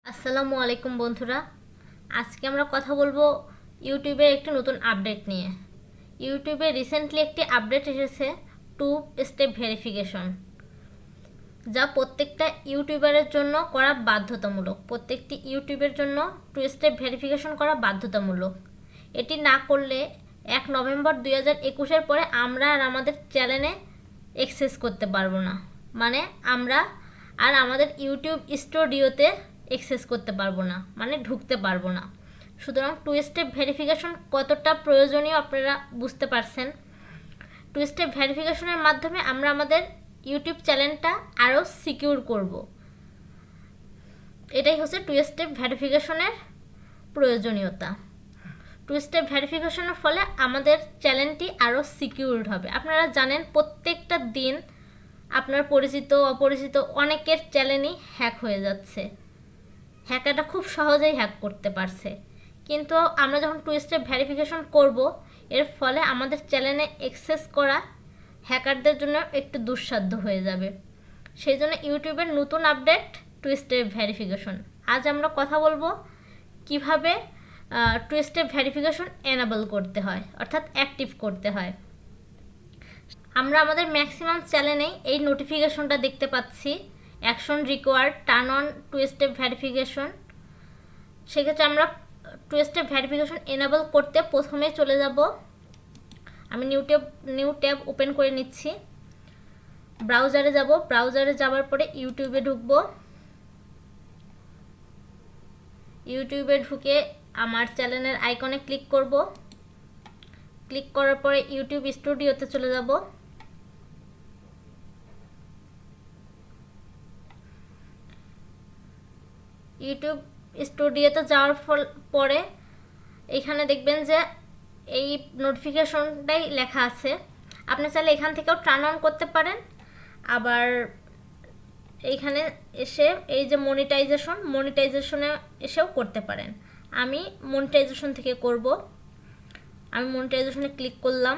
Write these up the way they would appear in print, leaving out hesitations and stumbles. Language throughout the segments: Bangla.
আসসালামু আলাইকুম বন্ধুরা, আজকে আমরা কথা বলবো ইউটিউবের একটি নতুন আপডেট নিয়ে। ইউটিউবে রিসেন্টলি একটি আপডেট এসেছে, 2 স্টেপ ভেরিফিকেশন, যা প্রত্যেকটা ইউটিউবারের জন্য করা বাধ্যতামূলক। প্রত্যেকটি ইউটিউবের জন্য 2 স্টেপ ভেরিফিকেশন করা বাধ্যতামূলক। এটি না করলে 1 নভেম্বর 2021-এর পরে আমরা আর আমাদের চ্যানেলে অ্যাক্সেস করতে পারবো না, মানে আমরা আর আমাদের ইউটিউব স্টুডিওতে অ্যাক্সেস করতে পারবো না, মানে ঢুকতে পারবো না। সুতরাং 2 স্টেপ ভেরিফিকেশন কতটা প্রয়োজনীয় আপনারা বুঝতে পারছেন। 2 স্টেপ ভেরিফিকেশনের মাধ্যমে আমরা আমাদের ইউটিউব চ্যানেলটা আরও সিকিউর করব। এটাই হচ্ছে 2 স্টেপ ভেরিফিকেশনের প্রয়োজনীয়তা। 2 স্টেপ ভেরিফিকেশনের ফলে আমাদের চ্যানেলটি আরও সিকিউরড হবে। আপনারা জানেন প্রত্যেকটা দিন আপনার পরিচিত অপরিচিত অনেকের চ্যানেলই হ্যাক হয়ে যাচ্ছে। হ্যাকারটা খুব সহজেই হ্যাক করতে পারছে, কিন্তু আমরা যখন 2 স্টেপ ভেরিফিকেশন করব, এর ফলে আমাদের চ্যানেলে অ্যাক্সেস করা হ্যাকারদের জন্য একটু দুঃসাধ্য হয়ে যাবে। সেই জন্য ইউটিউবের নতুন আপডেট 2 স্টেপ ভেরিফিকেশন। আজ আমরা কথা বলবো কিভাবে 2 স্টেপ ভেরিফিকেশন এনেবল করতে হয়, অর্থাৎ অ্যাক্টিভ করতে হয়। আমরা আমাদের ম্যাক্সিমাম চ্যানেলেই এই নোটিফিকেশনটা দেখতে পাচ্ছি, action required, turn on 2 step verification. সেক্ষেত্রে আমরা 2 স্টেপ ভেরিফিকেশন এনেবল করতে প্রথমে চলে যাব, আমি নিউ ট্যাব ওপেন করে নিচ্ছি। ব্রাউজারে যাব, ব্রাউজারে যাওয়ার পরে ইউটিউবে ঢুকবো। ইউটিউবে ঢুকে আমার চ্যানেলের আইকনে ক্লিক করব। ক্লিক করার পরে ইউটিউব স্টুডিওতে চলে যাব। ইউটিউব স্টুডিওতে যাওয়ার পরে এখানে দেখবেন যে এই নোটিফিকেশনটাই লেখা আছে। আপনি চাইলে এখান থেকেও টার্ন অন করতে পারেন, আবার এইখানে এসে এই যে মনিটাইজেশনে এসেও করতে পারেন। আমি মনিটাইজেশন থেকে করব। আমি মনিটাইজেশনে ক্লিক করলাম।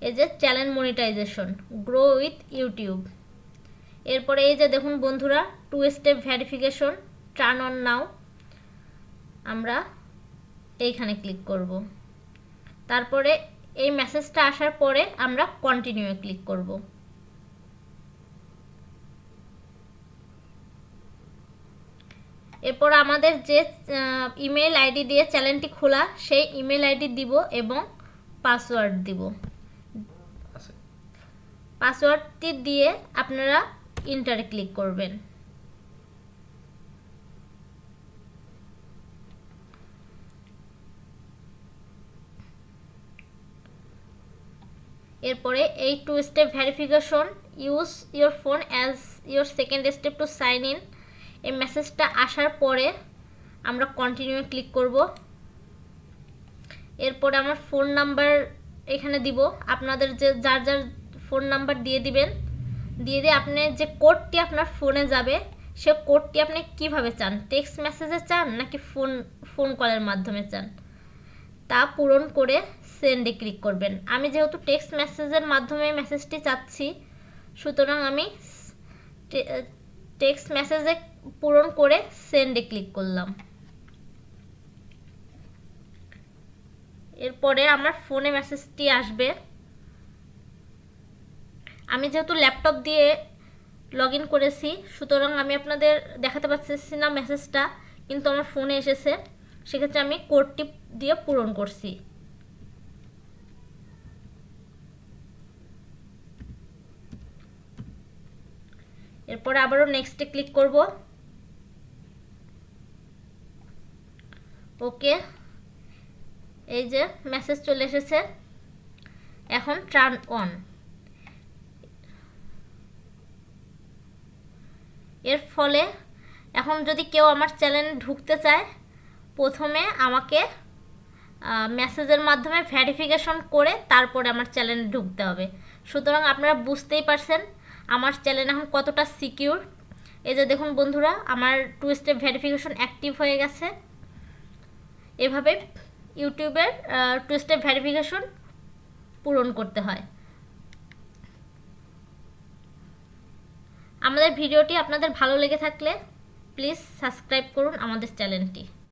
এই যে channel monetisation, grow with YouTube. এরপরে এই যে দেখুন বন্ধুরা, 2 step verification, turn on now. আমরা এইখানে ক্লিক করব। তারপরে এই মেসেজটা আসার পরে আমরা কন্টিনিউয়ে ক্লিক করব। এরপর আমাদের যে ইমেল আইডি দিয়ে চ্যানেলটি খোলা, সেই ইমেল আইডি দিব এবং পাসওয়ার্ড দিব। পাসওয়ার্ডটি দিয়ে আপনারা ইন্টারে ক্লিক করবেন। এরপরে এই 2 step verification, use your phone as your second step to sign in, এই মেসেজটা আসার পরে আমরা কন্টিনিউ ক্লিক করব। এরপরে আমার ফোন নাম্বার এখানে দিব। আপনাদের যে যার যার ফোন নাম্বার দিয়ে দিবেন। দিয়ে আপনি যে কোডটি আপনার ফোনে যাবে, সে কোডটি আপনি কিভাবে চান, টেক্সট মেসেজে চান নাকি ফোন কলের মাধ্যমে চান, তা পূরণ করে সেন্ডে ক্লিক করবেন। আমি যেহেতু টেক্সট মেসেজের মাধ্যমে মেসেজটি চাচ্ছি, সুতরাং আমি টেক্সট মেসেজে পূরণ করে সেন্ডে ক্লিক করলাম। এরপরে আমার ফোনে মেসেজটি আসবে। আমি যেহেতু ল্যাপটপ দিয়ে লগ ইন করেছি, সুতরাং আমি আপনাদের দেখাতে পারছি না মেসেজটা, কিন্তু আমার ফোনে এসেছে। সেক্ষেত্রে আমি কোডটি দিয়ে পূরণ করছি। এরপরে আবারও নেক্সটে ক্লিক করব। ওকে, এই যে মেসেজ চলে এসেছে। এখন টার্ন অন। এর ফলে এখন যদি কেউ আমার চ্যানেলে ঢুকতে চায়, প্রথমে আমাকে মেসেজের মাধ্যমে ভেরিফিকেশন করে তারপরে আমার চ্যানেলে ঢুকতে হবে। সুতরাং আপনারা বুঝতেই পারছেন আমার চ্যানেল এখন কতটা সিকিউর। এই যে দেখুন বন্ধুরা, আমার 2 স্টেপ ভেরিফিকেশন অ্যাক্টিভ হয়ে গেছে। এভাবে ইউটিউবের 2 স্টেপ ভেরিফিকেশন পূরণ করতে হয়। আমাদের ভিডিওটি আপনাদের ভালো লেগে থাকলে প্লিজ সাবস্ক্রাইব করুন আমাদের চ্যানেলটি।